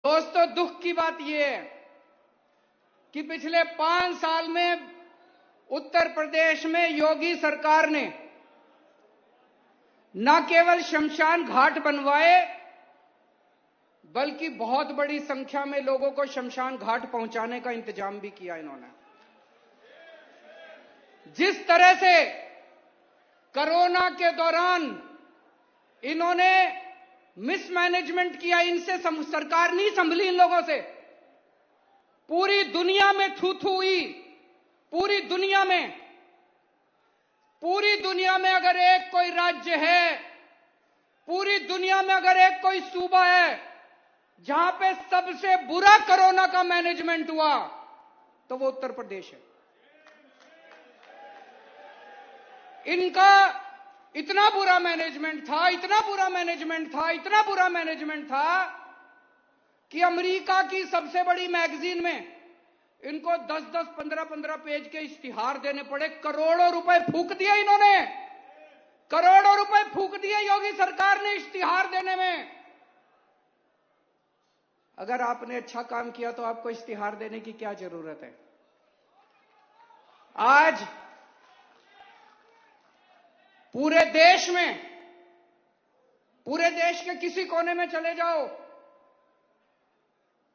दोस्तों, दुख की बात यह है कि पिछले 5 साल में उत्तर प्रदेश में योगी सरकार ने न केवल शमशान घाट बनवाए, बल्कि बहुत बड़ी संख्या में लोगों को शमशान घाट पहुंचाने का इंतजाम भी किया इन्होंने। जिस तरह से कोरोना के दौरान इन्होंने मिसमैनेजमेंट किया, इनसे सरकार नहीं संभली इन लोगों से। पूरी दुनिया में थू थू हुई, पूरी दुनिया में अगर एक कोई राज्य है, पूरी दुनिया में अगर एक कोई सूबा है जहां पे सबसे बुरा कोरोना का मैनेजमेंट हुआ, तो वो उत्तर प्रदेश है। इनका इतना बुरा मैनेजमेंट था कि अमेरिका की सबसे बड़ी मैगजीन में इनको 10-10, 15-15 पेज के इश्तिहार देने पड़े। करोड़ों रुपए फूंक दिए इन्होंने, करोड़ों रुपए फूंक दिए योगी सरकार ने इश्तिहार देने में। अगर आपने अच्छा काम किया तो आपको इश्तिहार देने की क्या जरूरत है? आज पूरे देश के किसी कोने में चले जाओ,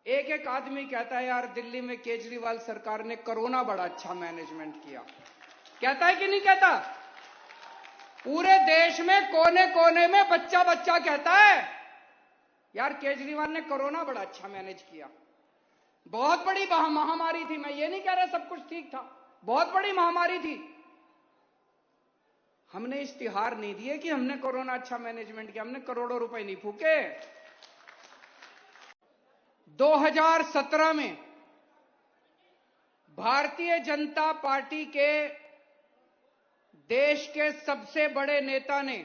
एक एक आदमी कहता है यार दिल्ली में केजरीवाल सरकार ने कोरोना बड़ा अच्छा मैनेजमेंट किया। कहता है कि नहीं कहता? पूरे देश में कोने कोने में बच्चा कहता है यार केजरीवाल ने कोरोना बड़ा अच्छा मैनेज किया। बहुत बड़ी महामारी थी, मैं ये नहीं कह रहा सब कुछ ठीक था, बहुत बड़ी महामारी थी। हमने इश्तिहार नहीं दिए कि हमने कोरोना अच्छा मैनेजमेंट किया, हमने करोड़ों रुपए नहीं फूके। 2017 में भारतीय जनता पार्टी के देश के सबसे बड़े नेता ने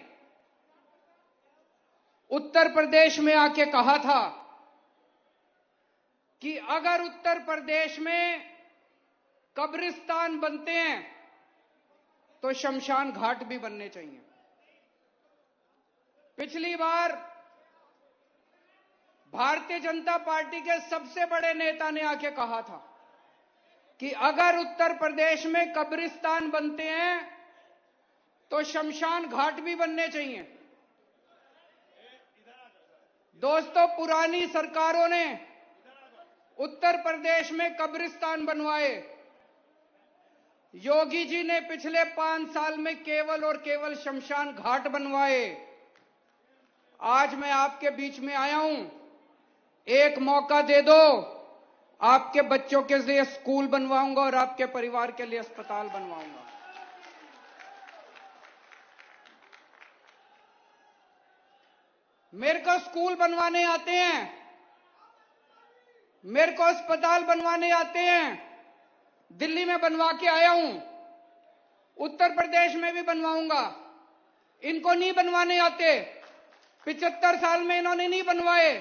उत्तर प्रदेश में आके कहा था कि अगर उत्तर प्रदेश में कब्रिस्तान बनते हैं तो शमशान घाट भी बनने चाहिए। पिछली बार भारतीय जनता पार्टी के सबसे बड़े नेता ने आके कहा था कि अगर उत्तर प्रदेश में कब्रिस्तान बनते हैं तो शमशान घाट भी बनने चाहिए। दोस्तों, पुरानी सरकारों ने उत्तर प्रदेश में कब्रिस्तान बनवाए। योगी जी ने पिछले 5 साल में केवल और केवल शमशान घाट बनवाए। आज मैं आपके बीच में आया हूं, एक मौका दे दो, आपके बच्चों के लिए स्कूल बनवाऊंगा और आपके परिवार के लिए अस्पताल बनवाऊंगा। मेरे को स्कूल बनवाने आते हैं, मेरे को अस्पताल बनवाने आते हैं। दिल्ली में बनवा के आया हूं, उत्तर प्रदेश में भी बनवाऊंगा। इनको नहीं बनवाने आते, 75 साल में इन्होंने नहीं बनवाए।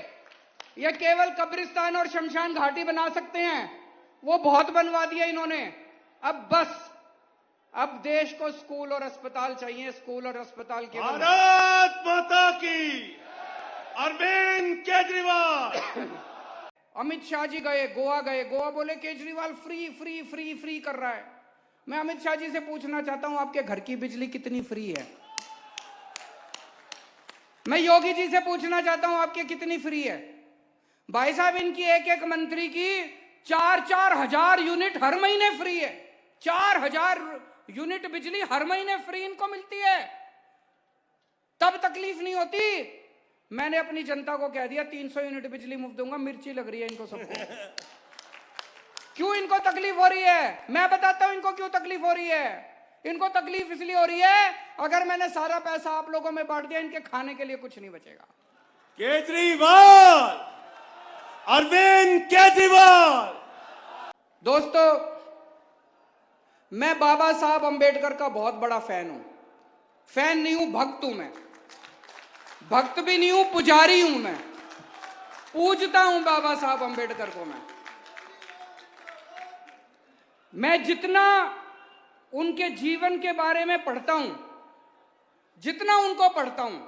ये केवल कब्रिस्तान और शमशान घाटी बना सकते हैं, वो बहुत बनवा दिया इन्होंने। अब बस, अब देश को स्कूल और अस्पताल चाहिए। स्कूल और अस्पताल के भारत माता की, अरविंद केजरीवाल। अमित शाह जी गए, गोवा बोले केजरीवाल फ्री कर रहा है। मैं अमित शाह जी से पूछना चाहता हूं, आपके घर की बिजली कितनी फ्री है? मैं योगी जी से पूछना चाहता हूं, आपके कितनी फ्री है? भाई साहब, इनकी एक मंत्री की 4-4 हजार यूनिट हर महीने फ्री है। 4,000 यूनिट बिजली हर महीने फ्री इनको मिलती है, तब तकलीफ नहीं होती। मैंने अपनी जनता को कह दिया 300 यूनिट बिजली मुफ्त दूंगा। मिर्ची लग रही है इनको सबको। क्यों इनको तकलीफ हो रही है? मैं बताता हूं इनको क्यों तकलीफ हो रही है। इनको तकलीफ इसलिए हो रही है, अगर मैंने सारा पैसा आप लोगों में बांट दिया, इनके खाने के लिए कुछ नहीं बचेगा। केजरीवाल, अरविंद केजरीवाल। दोस्तों, मैं बाबा साहब अंबेडकर का बहुत बड़ा फैन हूं। फैन नहीं हूं, भक्त हूं मैं। भक्त भी नहीं हूं, पुजारी हूं मैं। पूजता हूं बाबा साहब अंबेडकर को। मैं जितना उनके जीवन के बारे में पढ़ता हूं, जितना उनको पढ़ता हूं,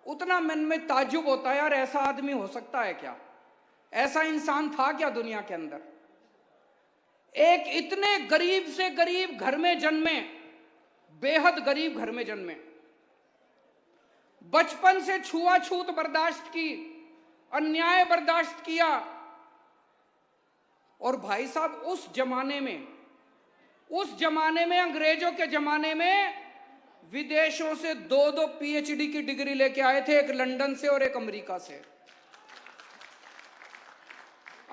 उतना मन में ताज्जुब होता है, यार ऐसा आदमी हो सकता है क्या? ऐसा इंसान था क्या दुनिया के अंदर? एक इतने गरीब से गरीब घर में जन्मे, बेहद गरीब घर में जन्मे, बचपन से छुआछूत बर्दाश्त की, अन्याय बर्दाश्त किया। और भाई साहब उस जमाने में अंग्रेजों के जमाने में विदेशों से 2-2 पीएचडी की डिग्री लेके आए थे, एक लंदन से और एक अमेरिका से।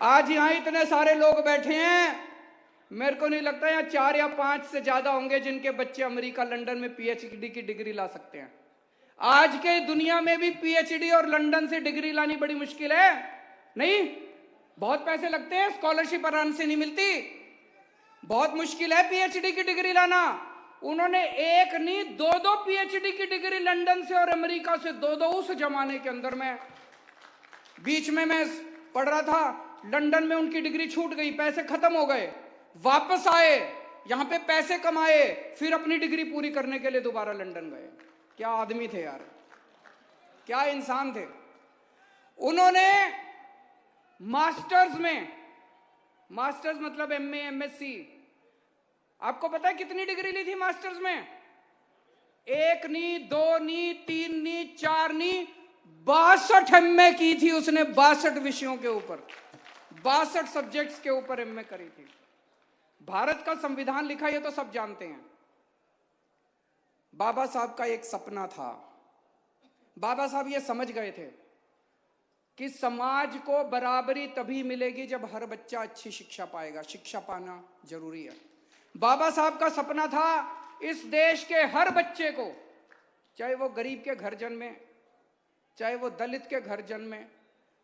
आज यहां इतने सारे लोग बैठे हैं, मेरे को नहीं लगता यहाँ 4 या 5 से ज्यादा होंगे जिनके बच्चे अमेरिका लंदन में पीएचडी की डिग्री ला सकते हैं। आज के दुनिया में भी पीएचडी और लंदन से डिग्री लानी बड़ी मुश्किल है। नहीं, बहुत पैसे लगते हैं, स्कॉलरशिप आराम से नहीं मिलती, बहुत मुश्किल है पीएचडी की डिग्री लाना। उन्होंने एक नहीं 2-2 पीएचडी की डिग्री लंदन से और अमेरिका से 2-2। उस जमाने के अंदर में बीच में मैं पढ़ रहा था, लंदन में उनकी डिग्री छूट गई, पैसे खत्म हो गए, वापस आए, यहां पे पैसे कमाए, फिर अपनी डिग्री पूरी करने के लिए दोबारा लंदन गए। क्या आदमी थे यार, क्या इंसान थे। उन्होंने मास्टर्स मतलब एमए एमएससी, आपको पता है कितनी डिग्री ली थी मास्टर्स में? 1 नहीं 2 नहीं 3 नहीं 4 नहीं 62 एमए की थी उसने। 62 विषयों के ऊपर, 62 सब्जेक्ट्स के ऊपर एमए करी थी। भारत का संविधान लिखा, ये तो सब जानते हैं। बाबा साहब का एक सपना था। बाबा साहब ये समझ गए थे कि समाज को बराबरी तभी मिलेगी जब हर बच्चा अच्छी शिक्षा पाएगा। शिक्षा पाना जरूरी है। बाबा साहब का सपना था इस देश के हर बच्चे को, चाहे वो गरीब के घर जन्मे, चाहे वो दलित के घर जन्मे,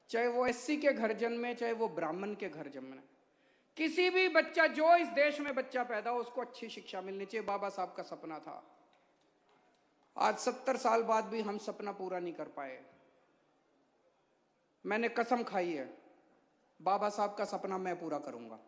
चाहे वो एससी के घर जन्मे, चाहे वो ब्राह्मण के घर जन्मे, किसी भी बच्चा, जो इस देश में बच्चा पैदा हो, उसको अच्छी शिक्षा मिलनी चाहिए। बाबा साहब का सपना था। आज 70 साल बाद भी हम सपना पूरा नहीं कर पाए। मैंने कसम खाई है, बाबा साहब का सपना मैं पूरा करूंगा।